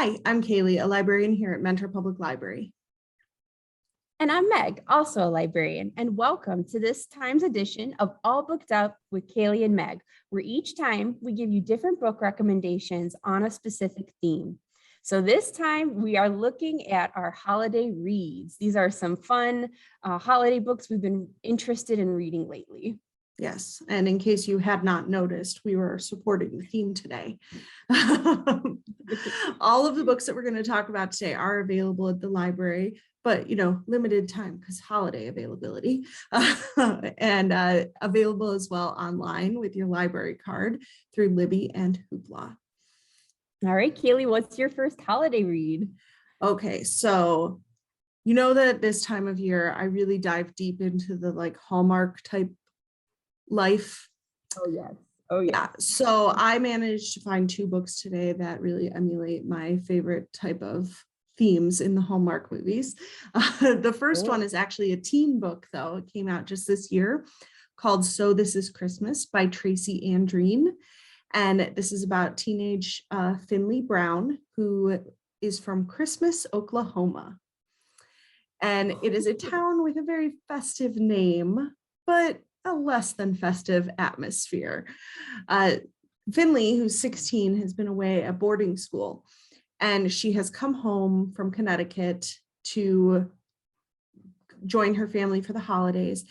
Hi, I'm Cailey, a librarian here at Mentor Public Library. And I'm Meg, also a librarian, and welcome to this time's edition of All Booked Up with Cailey and Meg, where each time we give you different book recommendations on a specific theme. So this time we are looking at our holiday reads. These are some fun holiday books we've been interested in reading lately. Yes, and in case you had not noticed, we were supporting the theme today. All of the books that we're going to talk about today are available at the library, but limited time because holiday availability, and available as well online with your library card through Libby and Hoopla. All right, Cailey, what's your first holiday read? Okay, so you know that this time of year, I really dive deep into the Hallmark type life. Oh, yes. Oh, yeah. So I managed to find two books today that really emulate my favorite type of themes in the Hallmark movies. The first one is actually a teen book, though. It came out just this year, called So This Is Christmas by Tracy Andreen. And this is about teenage Finley Brown, who is from Christmas, Oklahoma. And it is a town with a very festive name, but a less than festive atmosphere. Finley, who's 16, has been away at boarding school, and she has come home from Connecticut to join her family for the holidays.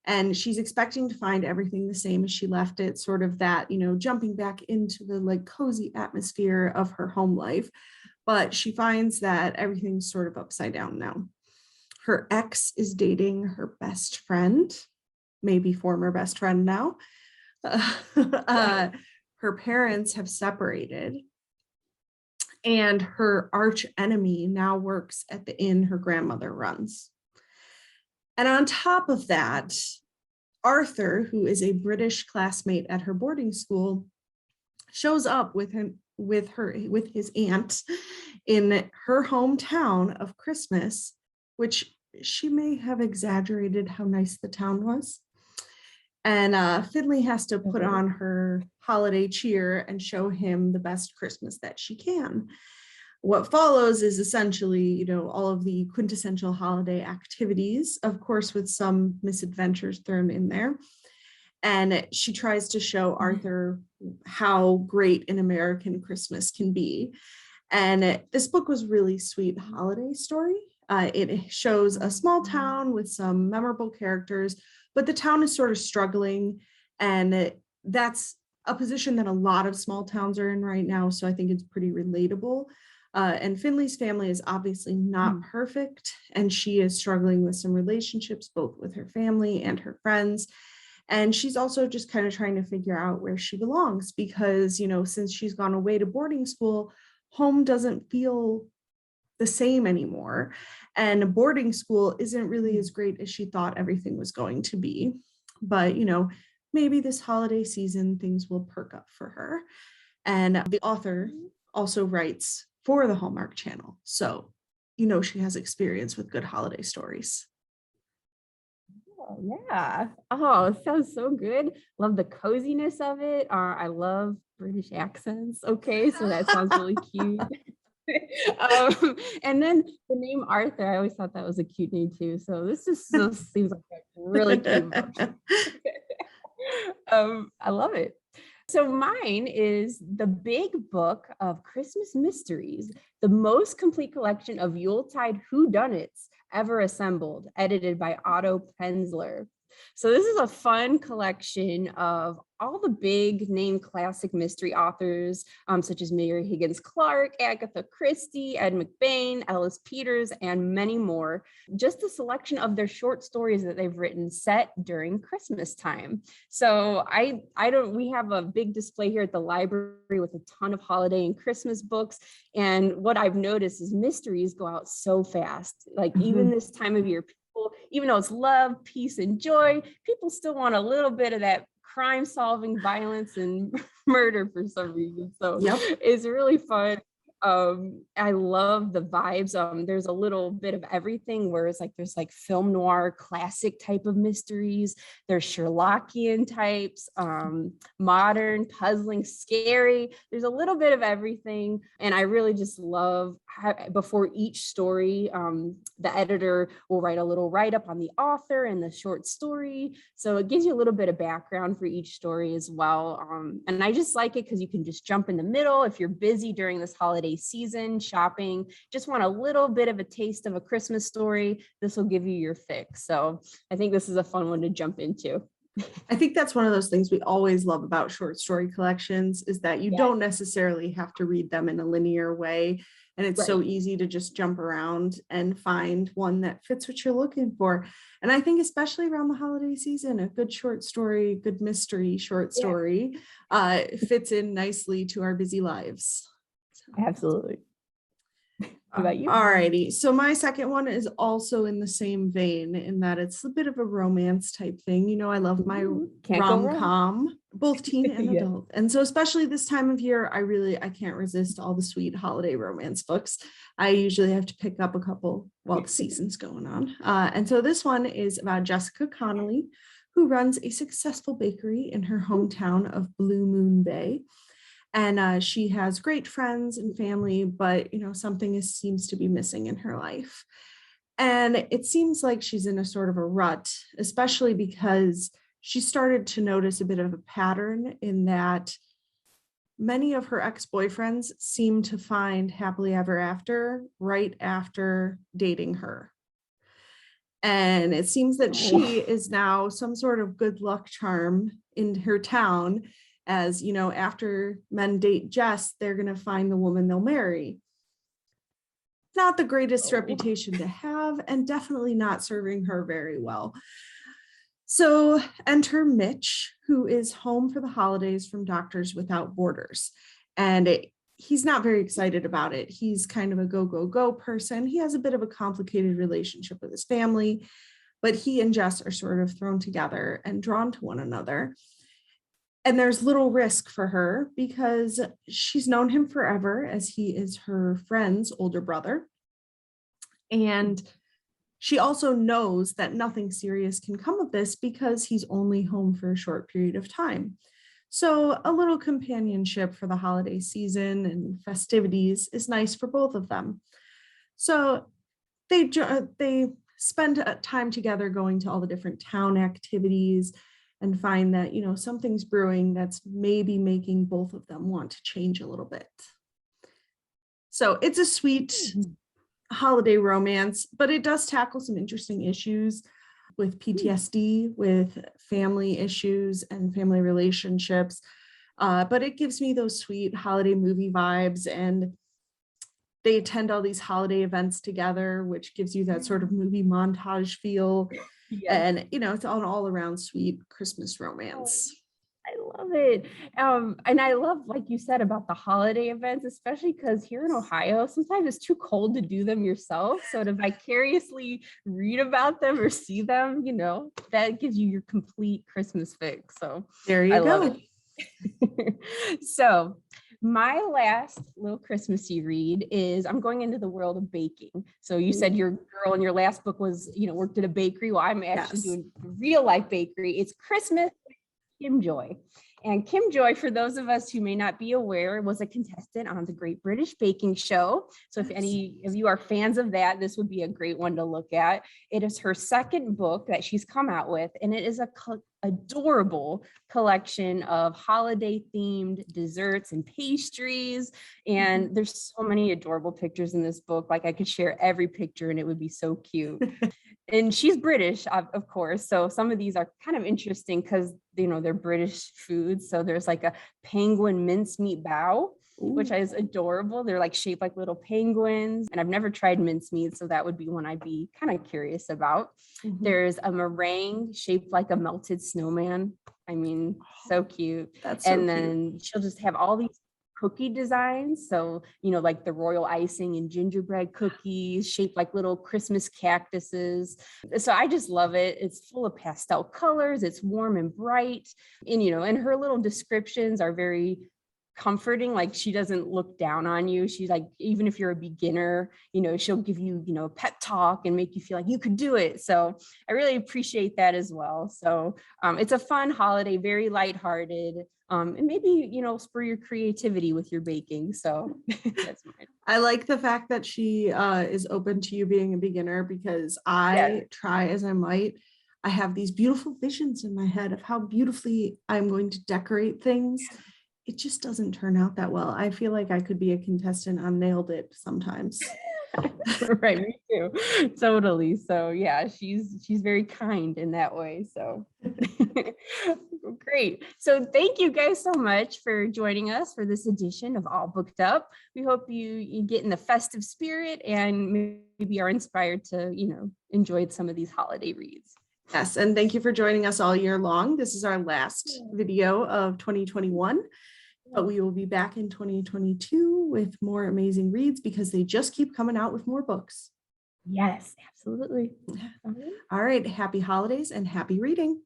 And she's expecting to find everything the same as she left it, sort of that, jumping back into the cozy atmosphere of her home life. But she finds that everything's sort of upside down now. Her ex is dating her best friend, maybe former best friend now. Her parents have separated, and her arch enemy now works at the inn her grandmother runs. And on top of that, Arthur, who is a British classmate at her boarding school, shows up with his aunt in her hometown of Christmas, which she may have exaggerated how nice the town was. And Finley has to put on her holiday cheer and show him the best Christmas that she can. What follows is essentially, all of the quintessential holiday activities, of course, with some misadventures thrown in there. And she tries to show Arthur how great an American Christmas can be. And this book was really sweet holiday story. It shows a small town with some memorable characters, but the town is sort of struggling, and that's a position that a lot of small towns are in right now. So I think it's pretty relatable. And Finley's family is obviously not perfect, and she is struggling with some relationships, both with her family and her friends. And she's also just kind of trying to figure out where she belongs because, since she's gone away to boarding school, home doesn't feel the same anymore. And boarding school isn't really as great as she thought everything was going to be. But, maybe this holiday season, things will perk up for her. And the author also writes for the Hallmark Channel. So, she has experience with good holiday stories. Oh, yeah. Oh, it sounds so good. Love the coziness of it. I love British accents. Okay, so that sounds really cute. And then the name Arthur, I always thought that was a cute name too. So this just seems like a really cute book. I love it. So mine is The Big Book of Christmas Mysteries, the most complete collection of Yuletide whodunits ever assembled, edited by Otto Penzler. So this is a fun collection of all the big name classic mystery authors, such as Mary Higgins Clark, Agatha Christie, Ed McBain, Ellis Peters, and many more. Just a selection of their short stories that they've written set during Christmas time. So we have a big display here at the library with a ton of holiday and Christmas books. And what I've noticed is mysteries go out so fast. Even this time of year, even though it's love, peace, and joy, people still want a little bit of that crime-solving violence and murder for some reason. So It's really fun. I love the vibes. There's a little bit of everything where it's like there's like film noir classic type of mysteries, there's Sherlockian types, modern, puzzling, scary. There's a little bit of everything. And I really just love how before each story, the editor will write a little write-up on the author and the short story. So it gives you a little bit of background for each story as well. And I just like it because you can just jump in the middle if you're busy during this holiday season, shopping, just want a little bit of a taste of a Christmas story. This will give you your fix. So I think this is a fun one to jump into. I think that's one of those things we always love about short story collections is that you don't necessarily have to read them in a linear way. And it's so easy to just jump around and find one that fits what you're looking for. And I think especially around the holiday season, a good short story, good mystery short story fits in nicely to our busy lives. Absolutely. What about you? All righty. So my second one is also in the same vein in that it's a bit of a romance type thing. You know, I love my rom-com, both teen and adult. And so especially this time of year, I can't resist all the sweet holiday romance books. I usually have to pick up a couple while the season's going on. And so this one is about Jessica Connolly, who runs a successful bakery in her hometown of Blue Moon Bay. And she has great friends and family, but, you know, something seems to be missing in her life. And it seems like she's in a sort of a rut, especially because she started to notice a bit of a pattern in that many of her ex-boyfriends seem to find happily ever after right after dating her. And it seems that she is now some sort of good luck charm in her town. As you know, after men date Jess, they're going to find the woman they'll marry. Not the greatest reputation to have, and definitely not serving her very well. So enter Mitch, who is home for the holidays from Doctors Without Borders. And he's not very excited about it. He's kind of a go, go, go person. He has a bit of a complicated relationship with his family, but he and Jess are sort of thrown together and drawn to one another. And there's little risk for her because she's known him forever as he is her friend's older brother. And she also knows that nothing serious can come of this because he's only home for a short period of time. So a little companionship for the holiday season and festivities is nice for both of them. So they spend time together going to all the different town activities and find that, you know, something's brewing that's maybe making both of them want to change a little bit. So it's a sweet holiday romance, but it does tackle some interesting issues with PTSD, with family issues and family relationships. But it gives me those sweet holiday movie vibes, and they attend all these holiday events together, which gives you that sort of movie montage feel. And, you know, it's an all around sweet Christmas romance. I love it. And I love, like you said, about the holiday events, especially because here in Ohio, sometimes it's too cold to do them yourself. So to vicariously read about them or see them, you know, that gives you your complete Christmas fix. So there you go. So my last little Christmassy read is I'm going into the world of baking. So you said your girl in your last book was, you know, worked at a bakery. Well, I'm actually doing real life bakery. It's Christmas with Kim Joy. And Kim Joy, for those of us who may not be aware, was a contestant on the Great British Baking Show. So if any of you are fans of that, this would be a great one to look at. It is her second book that she's come out with, and it is a adorable collection of holiday themed desserts and pastries. And there's so many adorable pictures in this book. Like I could share every picture and it would be so cute. And she's British, of course. So some of these are kind of interesting because, you know, they're British foods. So there's like a penguin mincemeat bao, which is adorable. They're like shaped like little penguins. And I've never tried mincemeat, so that would be one I'd be kind of curious about. There's a meringue shaped like a melted snowman. I mean, so cute. That's so and cute. Then she'll just have all these cookie designs. So, you know, like the royal icing and gingerbread cookies shaped like little Christmas cactuses. So I just love it. It's full of pastel colors. It's warm and bright. And, you know, and her little descriptions are very comforting. Like she doesn't look down on you. She's like, even if you're a beginner, she'll give you, a pep talk and make you feel like you could do it. So I really appreciate that as well. So it's a fun holiday, very lighthearted, and maybe, spur your creativity with your baking. So that's mine. I like the fact that she is open to you being a beginner, because I try as I might. I have these beautiful visions in my head of how beautifully I'm going to decorate things. It just doesn't turn out that well. I feel like I could be a contestant on Nailed It sometimes. Right, me too. Totally. So yeah, she's very kind in that way. So great. So thank you guys so much for joining us for this edition of All Booked Up. We hope you get in the festive spirit and maybe are inspired to, enjoy some of these holiday reads. Yes, and thank you for joining us all year long. This is our last video of 2021. But we will be back in 2022 with more amazing reads, because they just keep coming out with more books. Yes, absolutely. All right. Happy holidays and happy reading.